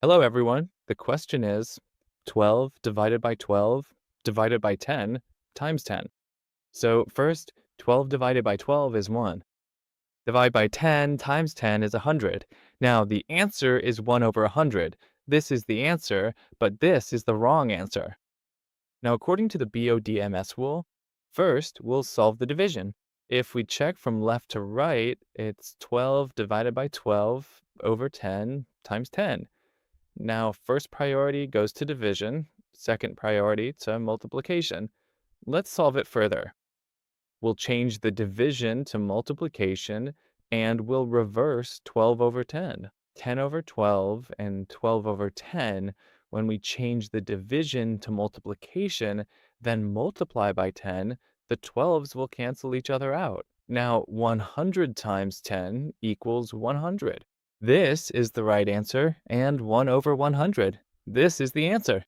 Hello, everyone. The question is 12 divided by 12 divided by 10 times 10. So first, 12 divided by 12 is 1. Divide by 10 times 10 is 100. Now, the answer is 1 over 100. This is the answer, but this is the wrong answer. Now, according to the BODMS rule, first, we'll solve the division. If we check from left to right, it's 12 divided by 12 over 10 times 10. Now, first priority goes to division, second priority to multiplication. Let's solve it further. We'll change the division to multiplication, and we'll reverse 12 over 10. 10 over 12 and 12 over 10, when we change the division to multiplication, then multiply by 10, the 12s will cancel each other out. Now, 100 times 10 equals 100. This is the right answer, and 1 over 100. This is the answer.